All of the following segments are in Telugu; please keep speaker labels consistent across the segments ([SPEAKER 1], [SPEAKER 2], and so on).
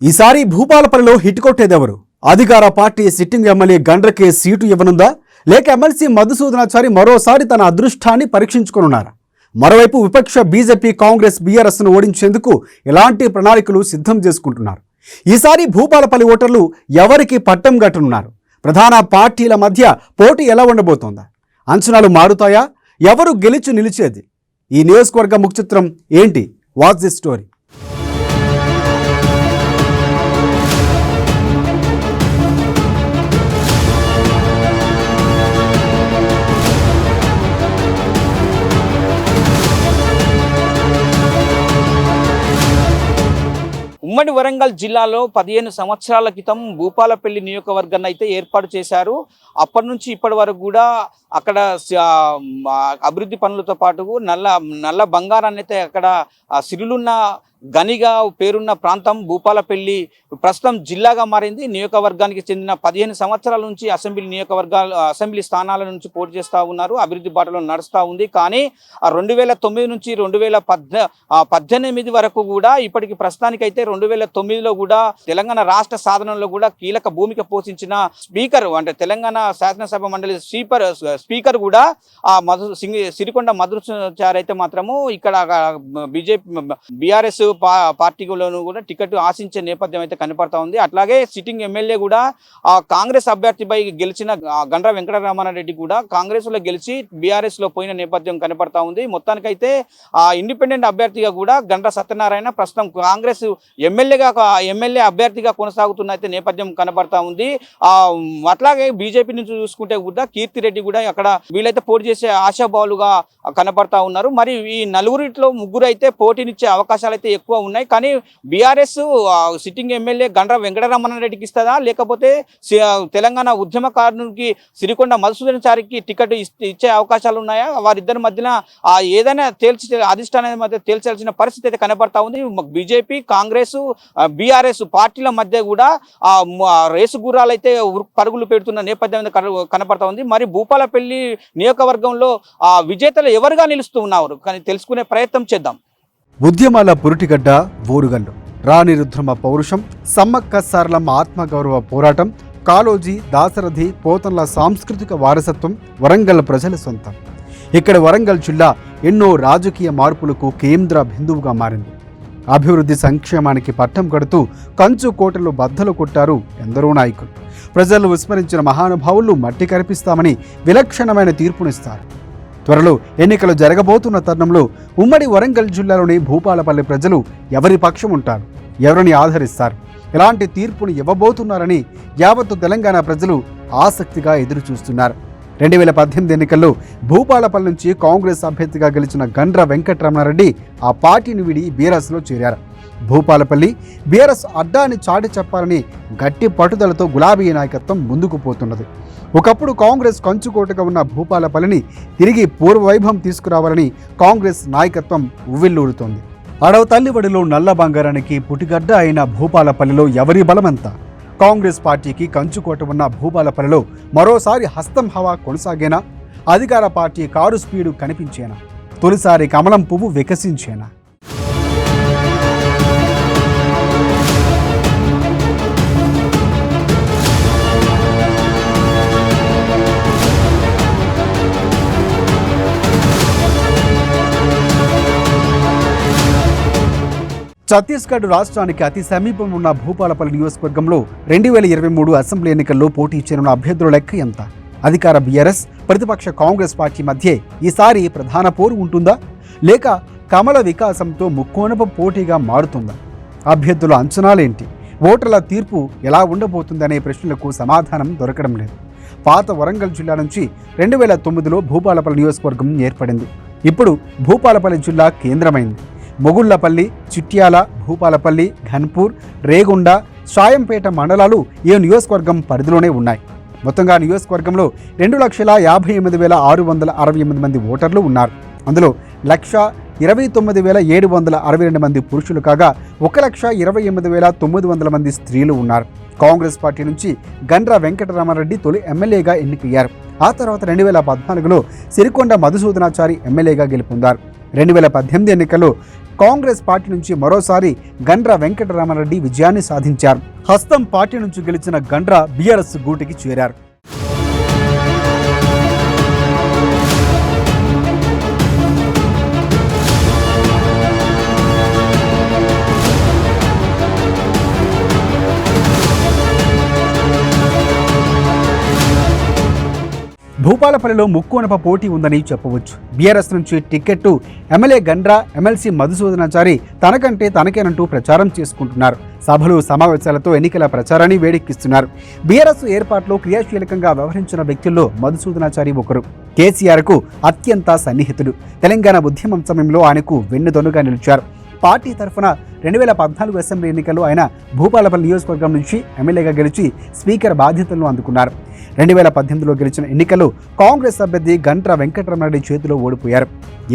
[SPEAKER 1] ఈసారి భూపాలపల్లిలో హిట్ కొట్టేదెవరు? అధికార పార్టీ సిట్టింగ్ ఎమ్మెల్యే గండ్రకే సీటు ఇవ్వనుందా, లేక ఎమ్మెల్సీ మధుసూదనాచారి మరోసారి తన అదృష్టాన్ని పరీక్షించుకోనున్నారా? మరోవైపు విపక్ష బీజేపీ, కాంగ్రెస్ బీఆర్ఎస్ను ఓడించేందుకు ఎలాంటి ప్రణాళికలు సిద్ధం చేసుకుంటున్నారు? ఈసారి భూపాలపల్లి ఓటర్లు ఎవరికి పట్టం గట్టనున్నారు? ప్రధాన పార్టీల మధ్య పోటీ ఎలా ఉండబోతోందా? అంచనాలు మారుతాయా? ఎవరు గెలిచి నిలిచేది? ఈ నియోజకవర్గ ముఖచిత్రం ఏంటి? What's the story?
[SPEAKER 2] ఉమ్మడి వరంగల్ జిల్లాలో 15 సంవత్సరాల క్రితం భూపాలపల్లి నియోజకవర్గాన్ని అయితే ఏర్పాటు చేశారు. అప్పటి నుంచి ఇప్పటి వరకు కూడా అక్కడ అభివృద్ధి పనులతో పాటు నల్ల బంగారాన్ని అయితే అక్కడ సిరులున్న గనిగా పేరున్న ప్రాంతం భూపాలపల్లి ప్రస్తుతం జిల్లాగా మారింది. నియోజకవర్గానికి చెందిన 15 సంవత్సరాల నుంచి అసెంబ్లీ స్థానాల నుంచి పోటీ చేస్తూ ఉన్నారు. అభివృద్ధి బాటలో నడుస్తూ ఉంది. కానీ 2009 నుంచి 2018 వరకు కూడా ఇప్పటికి ప్రస్తుతానికైతే 2009లో కూడా తెలంగాణ రాష్ట్ర సాధనలో కూడా కీలక భూమిక పోషించిన స్పీకర్, అంటే తెలంగాణ శాసనసభ మండలి స్పీకర్ కూడా సిరికొండ మధుసూదనాచారి అయితే మాత్రము ఇక్కడ బీఆర్ఎస్ పార్టీలోనూ కూడా టికెట్ ఆశించే నేపథ్యం అయితే కనపడతా ఉంది. అట్లాగే సిట్టింగ్ ఎమ్మెల్యే కూడా కాంగ్రెస్ అభ్యర్థిపై గెలిచిన గండ్ర వెంకటరమణారెడ్డి కూడా కాంగ్రెస్ లో గెలిచి బీఆర్ఎస్ లో పోయిన నేపథ్యం కనపడతా ఉంది. మొత్తానికైతే ఇండిపెండెంట్ అభ్యర్థిగా కూడా గండ్ర సత్యనారాయణ ప్రస్తుతం కాంగ్రెస్ ఎమ్మెల్యే అభ్యర్థిగా కొనసాగుతున్న అయితే నేపథ్యం కనపడతా ఉంది. అట్లాగే బీజేపీ నుంచి చూసుకుంటే కూడా కీర్తిరెడ్డి కూడా అక్కడ వీళ్ళైతే పోటీ చేసే ఆశాభావులుగా కనపడతా ఉన్నారు. మరి ఈ నలుగురిలో ముగ్గురు అయితే పోటీనిచ్చే అవకాశాలు అయితే ఎక్కువ ఉన్నాయి. కానీ బీఆర్ఎస్ సిట్టింగ్ ఎమ్మెల్యే గండ్ర వెంకటరమణారెడ్డికి ఇస్తుందా, లేకపోతే తెలంగాణ ఉద్యమకారునికి సిరికొండ మధుసూదనాచారికి టికెట్ ఇచ్చే అవకాశాలు ఉన్నాయా? వారిద్దరి మధ్యన ఏదైనా అధిష్టానం మధ్య తేల్చాల్సిన పరిస్థితి అయితే కనపడతా ఉంది. బీజేపీ, కాంగ్రెస్, బీఆర్ఎస్ పార్టీల మధ్య కూడా రేసు గుర్రాలు అయితే పరుగులు పెడుతున్న నేపథ్యం కనపడతా ఉంది. మరి భూపాలపల్లి నియోజకవర్గంలో విజేతలు ఎవరుగా నిలుస్తూ ఉన్నారు కానీ తెలుసుకునే ప్రయత్నం చేద్దాం.
[SPEAKER 1] ఉద్యమాల పురిటిగడ్డ ఓరుగల్లు, రాణి రుద్రమ పౌరుషం, సమ్మక్క సారలమ్మ ఆత్మగౌరవ పోరాటం, కాళోజీ, దాశరథి, పోతన్ల సాంస్కృతిక వారసత్వం వరంగల్ ప్రజల సొంతం. ఇక్కడ వరంగల్ జిల్లా ఎన్నో రాజకీయ మార్పులకు కేంద్ర బిందువుగా మారింది. అభివృద్ధి సంక్షేమానికి పట్టం కడుతూ కంచు కోటలు బద్దలు కొట్టారు ఎందరో నాయకులు. ప్రజలు విస్మరించిన మహానుభావులు మట్టి కనిపిస్తామని విలక్షణమైన తీర్పునిస్తారు. త్వరలో ఎన్నికలు జరగబోతున్న తరుణంలో ఉమ్మడి వరంగల్ జిల్లాలోని భూపాలపల్లి ప్రజలు ఎవరి పక్షం ఉంటారు, ఎవరిని ఆదరిస్తారు, ఎలాంటి తీర్పును ఇవ్వబోతున్నారని యావత్తు తెలంగాణ ప్రజలు ఆసక్తిగా ఎదురు చూస్తున్నారు. 2018 ఎన్నికల్లో భూపాలపల్లి నుంచి కాంగ్రెస్ అభ్యర్థిగా గెలిచిన గండ్ర వెంకటరమణారెడ్డి ఆ పార్టీని వీడి బీఆర్ఎస్లో చేరారు. భూపాలపల్లి బీఆర్ఎస్ అడ్డాని చాటి చెప్పాలని గట్టి పట్టుదలతో గులాబీ నాయకత్వం ముందుకు పోతున్నది. ఒకప్పుడు కాంగ్రెస్ కంచుకోటగా ఉన్న భూపాలపల్లిని తిరిగి పూర్వవైభవం తీసుకురావాలని కాంగ్రెస్ నాయకత్వం ఉవ్విల్లూరుతోంది. అడవ తల్లివడిలో నల్ల బంగారానికి పుటిగడ్డ అయిన భూపాలపల్లిలో ఎవరి బలమంతా? కాంగ్రెస్ పార్టీకి కంచుకోట ఉన్న భూపాలపల్లిలో మరోసారి హస్తం హవా కొనసాగేనా? అధికార పార్టీ కారు స్పీడు కనిపించేనా? తొలిసారి కమలం పువ్వు వికసించేనా? ఛత్తీస్గఢ్ రాష్ట్రానికి అతి సమీపం ఉన్న భూపాలపల్లి నియోజకవర్గంలో 2023 అసెంబ్లీ ఎన్నికల్లో పోటీ చేయనున్న అభ్యర్థుల లెక్క ఎంత? అధికార బీఆర్ఎస్, ప్రతిపక్ష కాంగ్రెస్ పార్టీ మధ్య ఈసారి ప్రధాన పోరు ఉంటుందా, లేక కమల వికాసంతో ముక్కోనపు పోటీగా మారుతుందా? అభ్యర్థుల అంచనాలేంటి? ఓటర్ల తీర్పు ఎలా ఉండబోతుందనే ప్రశ్నలకు సమాధానం దొరకడం లేదు. పాత వరంగల్ జిల్లా నుంచి 2009లో భూపాలపల్లి నియోజకవర్గం ఏర్పడింది. ఇప్పుడు భూపాలపల్లి జిల్లా కేంద్రమైంది. మొగుళ్లపల్లి, చిట్యాల, భూపాలపల్లి, ఘన్పూర్, రేగొండ, షాయంపేట మండలాలు ఈ నియోజకవర్గం పరిధిలోనే ఉన్నాయి. మొత్తంగా నియోజకవర్గంలో 2,58,668 మంది ఓటర్లు ఉన్నారు. అందులో 1,29,762 మంది పురుషులు కాగా 1,28,900 మంది స్త్రీలు ఉన్నారు. కాంగ్రెస్ పార్టీ నుంచి గండ్ర వెంకటరమణారెడ్డి తొలి ఎమ్మెల్యేగా ఎన్నికయ్యారు. ఆ తర్వాత 2014లో సిరికొండ మధుసూదనాచారి ఎమ్మెల్యేగా గెలుపొందారు. 2018 ఎన్నికల్లో కాంగ్రెస్ పార్టీ నుంచి మరోసారి గండ్ర వెంకటరామరెడ్డి విజయాన్ని సాధించారు. హస్తం పార్టీ నుంచి గెలిచిన గండ్ర బీఆర్ఎస్ గూటికి చేరారు. భూపాలపల్లిలో ముక్కోనప పోటీ ఉందని చెప్పవచ్చు. బీఆర్ఎస్ నుంచి ticket MLA Gandra, MLC Madhusudanachari తనకంటే తనకేనంటూ ప్రచారం చేసుకుంటున్నారు. సభలు, సమావేశాలతో ఎన్నికల ప్రచారాన్ని వేడెక్కిస్తున్నారు. బీఆర్ఎస్ ఏర్పాటులో క్రియాశీలకంగా వ్యవహరించిన వ్యక్తుల్లో మధుసూదనాచారి ఒకరు. కేసీఆర్కు అత్యంత సన్నిహితుడు. తెలంగాణ ఉద్యమం సమయంలో ఆయనకు వెన్నుదన్నుగా నిలిచారు. పార్టీ తరఫున 2014 అసెంబ్లీ ఎన్నికల్లో ఆయన భూపాలపల్లి నియోజకవర్గం నుంచి ఎమ్మెల్యేగా గెలిచి స్పీకర్ బాధ్యతలను అందుకున్నారు. 2018లో గెలిచిన ఎన్నికల్లో కాంగ్రెస్ అభ్యర్థి గండ్ర వెంకటరామరెడ్డి చేతిలో ఓడిపోయారు.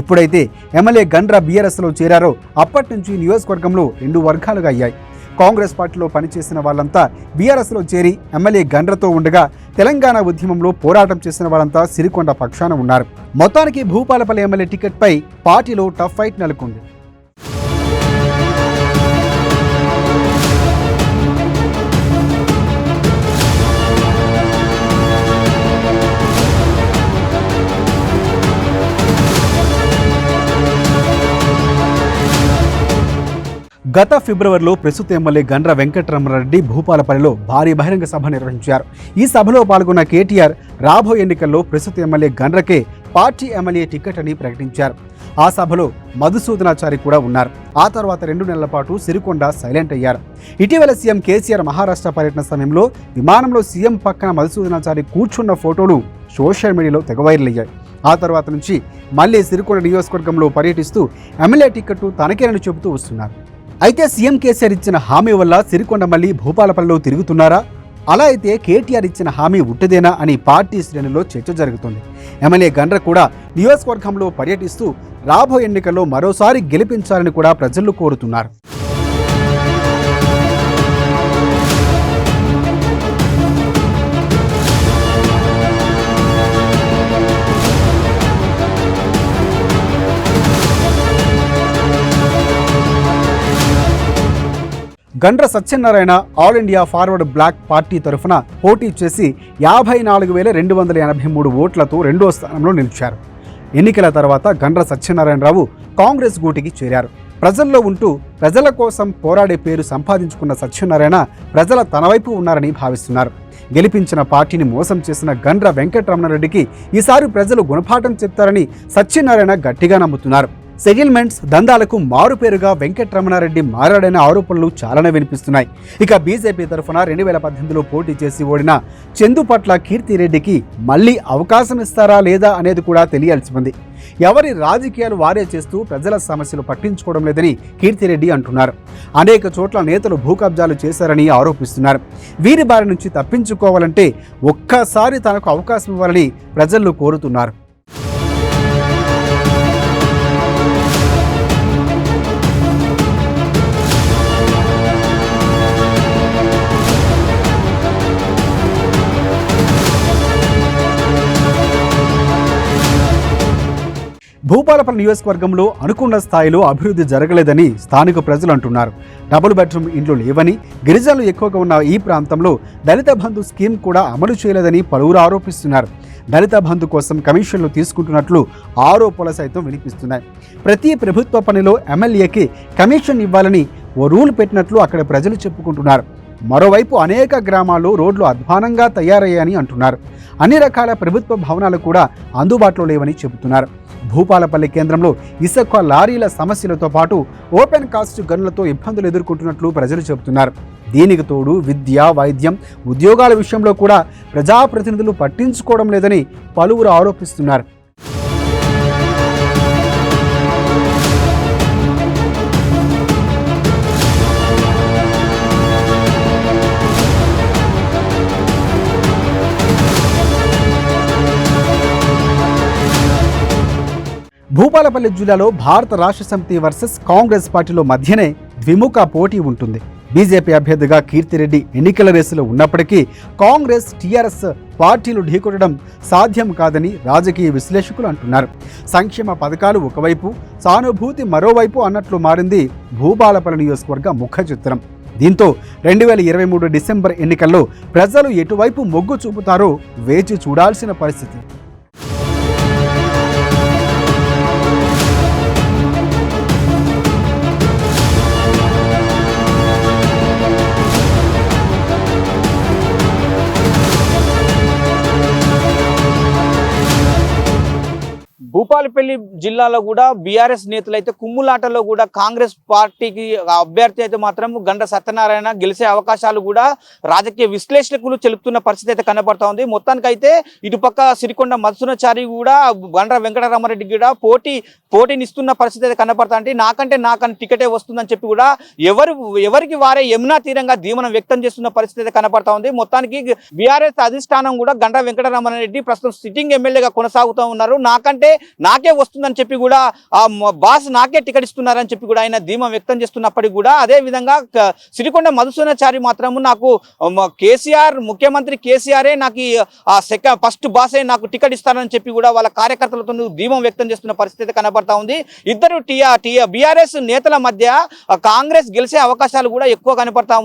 [SPEAKER 1] ఎప్పుడైతే ఎమ్మెల్యే గండ్ర బీఆర్ఎస్లో చేరారో అప్పటి నుంచి నియోజకవర్గంలో 2 వర్గాలుగా అయ్యాయి. కాంగ్రెస్ పార్టీలో పనిచేసిన వాళ్ళంతా బీఆర్ఎస్లో చేరి ఎమ్మెల్యే గండ్రతో ఉండగా, తెలంగాణ ఉద్యమంలో పోరాటం చేసిన వాళ్ళంతా సిరికొండ పక్షాన ఉన్నారు. మొత్తానికి భూపాలపల్లి ఎమ్మెల్యే టికెట్పై పార్టీలో టఫ్ ఫైట్ నెలకొంది. గత ఫిబ్రవరిలో ప్రస్తుత ఎమ్మెల్యే గండ్ర వెంకటరామరెడ్డి భూపాలపల్లిలో భారీ బహిరంగ సభ నిర్వహించారు. ఈ సభలో పాల్గొన్న కేటీఆర్ రాబోయే ఎన్నికల్లో ప్రస్తుత ఎమ్మెల్యే గండ్రకే పార్టీ ఎమ్మెల్యే టికెట్ అని ప్రకటించారు. ఆ సభలో మధుసూదనాచారి కూడా ఉన్నారు. ఆ తర్వాత 2 నెలల పాటు సిరికొండ సైలెంట్ అయ్యారు. ఇటీవల సీఎం కేసీఆర్ మహారాష్ట్ర పర్యటన సమయంలో విమానంలో సీఎం పక్కన మధుసూదనాచారి కూర్చున్న ఫోటోలు సోషల్ మీడియాలో తెగ వైరల్ అయ్యాయి. ఆ తర్వాత నుంచి మళ్లీ సిరికొండ నియోజకవర్గంలో పర్యటిస్తూ ఎమ్మెల్యే టికెట్ తనకేనని చెబుతూ వస్తున్నారు. అయితే సీఎం కేసీఆర్ ఇచ్చిన హామీ వల్ల సిరికొండ మళ్లీ భూపాలపల్లిలో తిరుగుతున్నారా? అలా అయితే కేటీఆర్ ఇచ్చిన హామీ ఉట్టదేనా అని పార్టీ శ్రేణుల్లో చర్చ జరుగుతుంది. ఎమ్మెల్యే గండ్ర కూడా నియోజకవర్గంలో పర్యటిస్తూ రాబోయే ఎన్నికల్లో మరోసారి గెలిపించాలని కూడా ప్రజలు కోరుతున్నారు. Gandra Satyanarayana All India Forward Bloc party తరఫున పోటీ చేసి 54,283 ఓట్లతో 2వ స్థానంలో నిలిచారు. ఎన్నికల తర్వాత గండ్ర సత్యనారాయణరావు కాంగ్రెస్ గూటికి చేరారు. ప్రజల్లో ఉంటూ ప్రజల కోసం పోరాడే పేరు సంపాదించుకున్న సత్యనారాయణ ప్రజల తన వైపు ఉన్నారని భావిస్తున్నారు. గెలిపించిన పార్టీని మోసం చేసిన గండ్ర వెంకటరామరెడ్డికి ఈసారి ప్రజలు గుణపాఠం చెప్తారని సత్యనారాయణ గట్టిగా నమ్ముతున్నారు. సెటిల్మెంట్స్ దందాలకు మారుపేరుగా వెంకటరమణారెడ్డి మారాడనే ఆరోపణలు చాలానే వినిపిస్తున్నాయి. ఇక బీజేపీ తరఫున 2018లో పోటీ చేసి ఓడిన చందుపట్ల కీర్తిరెడ్డికి మళ్లీ అవకాశం ఇస్తారా లేదా అనేది కూడా తెలియాల్సి ఉంది. ఎవరి రాజకీయాలు వారే చేస్తూ ప్రజల సమస్యలు పట్టించుకోవడం లేదని కీర్తిరెడ్డి అంటున్నారు. అనేక చోట్ల నేతలు భూకబ్జాలు చేశారని ఆరోపిస్తున్నారు. వీరి బారి నుంచి తప్పించుకోవాలంటే ఒక్కసారి తనకు అవకాశం ఇవ్వాలని ప్రజలు కోరుతున్నారు. భూపాలపల్లి నియోజకవర్గంలో అనుకున్న స్థాయిలో అభివృద్ధి జరగలేదని స్థానిక ప్రజలు అంటున్నారు. డబుల్ బెడ్రూమ్ ఇండ్లు లేవని, గిరిజనులు ఎక్కువగా ఉన్న ఈ ప్రాంతంలో దళిత బంధు స్కీమ్ కూడా అమలు చేయలేదని పలువురు ఆరోపిస్తున్నారు. దళిత బంధు కోసం కమిషన్లు తీసుకుంటున్నట్లు ఆరోపణలు సైతం వినిపిస్తున్నాయి. ప్రతి ప్రభుత్వ పనిలో ఎమ్మెల్యేకి కమిషన్ ఇవ్వాలని ఓ రూల్ పెట్టినట్లు అక్కడ ప్రజలు చెప్పుకుంటున్నారు. మరోవైపు అనేక గ్రామాల్లో రోడ్లు అధ్వానంగా తయారయ్యాయని అంటున్నారు. అన్ని రకాల ప్రభుత్వ భవనాలు కూడా అందుబాటులో లేవని చెబుతున్నారు. భూపాలపల్లి కేంద్రంలో ఇసుక లారీల సమస్యలతో పాటు ఓపెన్ కాస్ట్ గనులతో ఇబ్బందులు ఎదుర్కొంటున్నట్లు ప్రజలు చెబుతున్నారు. దీనికి తోడు విద్య, వైద్యం, ఉద్యోగాల విషయంలో కూడా ప్రజాప్రతినిధులు పట్టించుకోవడం లేదని పలువురు ఆరోపిస్తున్నారు. భూపాలపల్లి జిల్లాలో భారత రాష్ట్ర సమితి వర్సెస్ కాంగ్రెస్ పార్టీలో మధ్యనే ద్విముఖ పోటీ ఉంటుంది. బీజేపీ అభ్యర్థిగా కీర్తిరెడ్డి ఎన్నికల రేసులో ఉన్నప్పటికీ కాంగ్రెస్ టీఆర్ఎస్ పార్టీలు ఢీకొట్టడం సాధ్యం కాదని రాజకీయ విశ్లేషకులు అంటున్నారు. సంక్షేమ పథకాలు ఒకవైపు, సానుభూతి మరోవైపు అన్నట్లు మారింది భూపాలపల్లి నియోజకవర్గ ముఖ చిత్రం. దీంతో 2023 డిసెంబర్ ఎన్నికల్లో ప్రజలు ఎటువైపు మొగ్గు చూపుతారో వేచి చూడాల్సిన పరిస్థితి.
[SPEAKER 2] భూపాలపల్లి జిల్లాలో కూడా బీఆర్ఎస్ నేతలు అయితే కుమ్ములాటలో కూడా కాంగ్రెస్ పార్టీకి అభ్యర్థి అయితే మాత్రం గండ సత్యనారాయణ గెలిచే అవకాశాలు కూడా రాజకీయ విశ్లేషకులు చెలుపుతున్న పరిస్థితి అయితే కనబడతా ఉంది. మొత్తానికైతే ఇటుపక్క సిరికొండ మధుసూదనాచారి కూడా గండ్ర వెంకటరామారెడ్డి కూడా పోటీనిస్తున్న పరిస్థితి అయితే కనబడతా అంటే నాకంటే టికెటే వస్తుందని చెప్పి కూడా ఎవరికి వారే యమునా తీరంగా ధీమనం వ్యక్తం చేస్తున్న పరిస్థితి అయితే కనబడతా ఉంది. మొత్తానికి బీఆర్ఎస్ అధిష్టానం కూడా గండ్ర వెంకటరామారెడ్డి ప్రస్తుతం సిట్టింగ్ ఎమ్మెల్యేగా కొనసాగుతూ ఉన్నారు. నాకే వస్తుందని చెప్పి కూడా బాస్ నాకే టికెట్ ఇస్తున్నారని చెప్పి కూడా ఆయన ధీమా వ్యక్తం చేస్తున్నప్పటికీ కూడా అదే విధంగా సిరికొండ మధుసూదనాచారి మాత్రము నాకు ముఖ్యమంత్రి కేసీఆరే నాకు ఫస్ట్ బాసే నాకు టికెట్ ఇస్తారని చెప్పి కూడా వాళ్ళ కార్యకర్తలతో ధీమా వ్యక్తం చేస్తున్న పరిస్థితి కనబడతా ఉంది. ఇద్దరు బీఆర్ఎస్ నేతల మధ్య కాంగ్రెస్ గెలిచే అవకాశాలు కూడా ఎక్కువ కనబడతా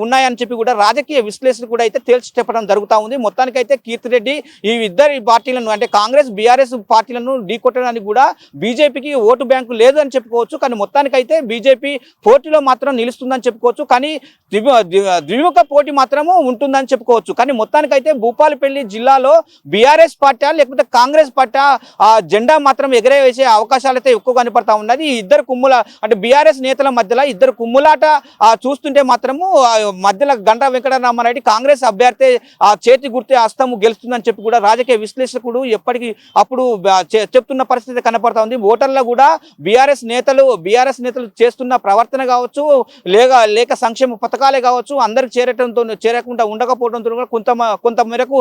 [SPEAKER 2] ఉన్నాయని చెప్పి కూడా రాజకీయ విశ్లేషణ కూడా అయితే తేల్చి చెప్పడం జరుగుతూ ఉంది. మొత్తానికైతే కీర్తిరెడ్డి ఈ ఇద్దరి పార్టీలను అంటే కాంగ్రెస్ బీఆర్ఎస్ పార్టీలను ఢీకొట్టడానికి కూడా బీజేపీకి ఓటు బ్యాంకు లేదు అని చెప్పుకోవచ్చు. కానీ మొత్తానికైతే బీజేపీ పోటీలో మాత్రం నిలుస్తుందని చెప్పుకోవచ్చు. కానీ ద్విముఖ పోటీ మాత్రము ఉంటుందని చెప్పుకోవచ్చు. కానీ మొత్తానికైతే భూపాలపల్లి జిల్లాలో బీఆర్ఎస్ పార్టీ లేకపోతే కాంగ్రెస్ పార్టీ జెండా మాత్రం ఎగరేసే అవకాశాలు అయితే ఎక్కువ కనపడతా ఉన్నది. ఇద్దరు అంటే బీఆర్ఎస్ నేతల మధ్యలో ఇద్దరు కుమ్ములాట చూస్తుంటే మాత్రము మధ్యలో గంటా వెంకటరామారెడ్డి కాంగ్రెస్ అభ్యర్థి చేతి గుర్తే హస్తము గెలుస్తుందని చెప్పి కూడా రాజకీయ విశ్లేషకుడు ఎప్పటికీ అప్పుడు చెప్తున్న పరిస్థితి కనపడతా ఉంది. ఓటర్లు కూడా బీఆర్ఎస్ నేతలు చేస్తున్న ప్రవర్తన కావచ్చు, లేక సంక్షేమ పథకాలే కావచ్చు, అందరికి చేరకుండా ఉండకపోవడంతో కూడా కొంత మేరకు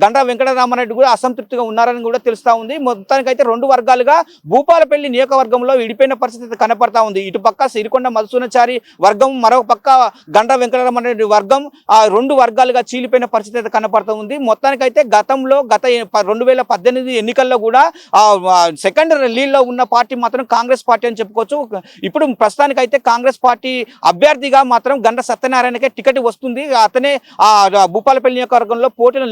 [SPEAKER 2] గంటా వెంకటరామారెడ్డి కూడా అసంతృప్తిగా ఉన్నారని కూడా తెలుస్తా ఉంది. మొత్తానికైతే రెండు వర్గాలుగా భూపాలపల్లి నియోజకవర్గంలో విడిపోయిన పరిస్థితి కనపడతా ఉంది. ఇటు పక్క సిరికొండ మధుసూదనాచారి వర్గం, మరొక పక్క గంటా వెంకటరామారెడ్డి వర్గం, ఆ రెండు వర్గాలుగా చీలిపోయిన పరిస్థితి అయితే కనపడతా ఉంది. మొత్తానికైతే గత 2018 ఎన్నికల్లో కూడా సెకండ్ లీడ్ లో ఉన్న పార్టీ మాత్రం కాంగ్రెస్ పార్టీ అని చెప్పుకోవచ్చు. ఇప్పుడు ప్రస్తుతానికైతే కాంగ్రెస్ పార్టీ అభ్యర్థిగా మాత్రం గంట సత్యనారాయణకే టికెట్ వస్తుంది. అతనే భూపాలపల్లి నియోజకవర్గంలో పోటీలో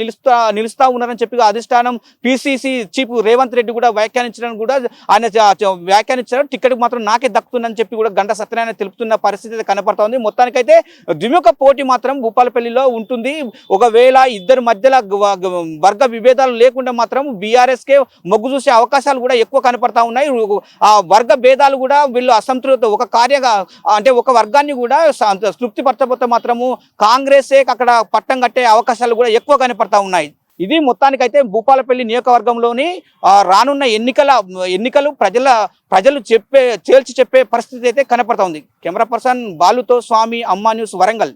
[SPEAKER 2] నిలుస్తా ఉన్నారని చెప్పి అధిష్టానం పిసిసి చీఫ్ రేవంత్ రెడ్డి కూడా వ్యాఖ్యానించారు. టికెట్ మాత్రం నాకే దక్కుతుందని చెప్పి కూడా గంట సత్యనారాయణ తెలుపుతున్న పరిస్థితి కనపడతా ఉంది. మొత్తానికైతే ద్విముఖ పోటీ మాత్రం భూపాలపల్లిలో ఉంటుంది. ఒకవేళ ఇద్దరి మధ్యలో వర్గ విభేదాలు లేకుండా మాత్రం బీఆర్ఎస్ కే మొగ్గు చూసే అవకాశాలు కూడా ఎక్కువ కనపడతా ఉన్నాయి. ఆ వర్గ భేదాలు కూడా వీళ్ళు అసంతృప్తి ఒక వర్గాన్ని కూడా తృప్తి పరచకపోతే మాత్రము కాంగ్రెసే అక్కడ పట్టం కట్టే అవకాశాలు కూడా ఎక్కువ కనపడతా ఉన్నాయి. ఇది మొత్తానికైతే భూపాలపల్లి నియోజకవర్గంలోని రానున్న ఎన్నికలు ప్రజలు తేల్చి చెప్పే పరిస్థితి అయితే కనపడతా ఉంది. కెమెరా పర్సన్ బాలుతో స్వామి, అమ్మా న్యూస్, వరంగల్.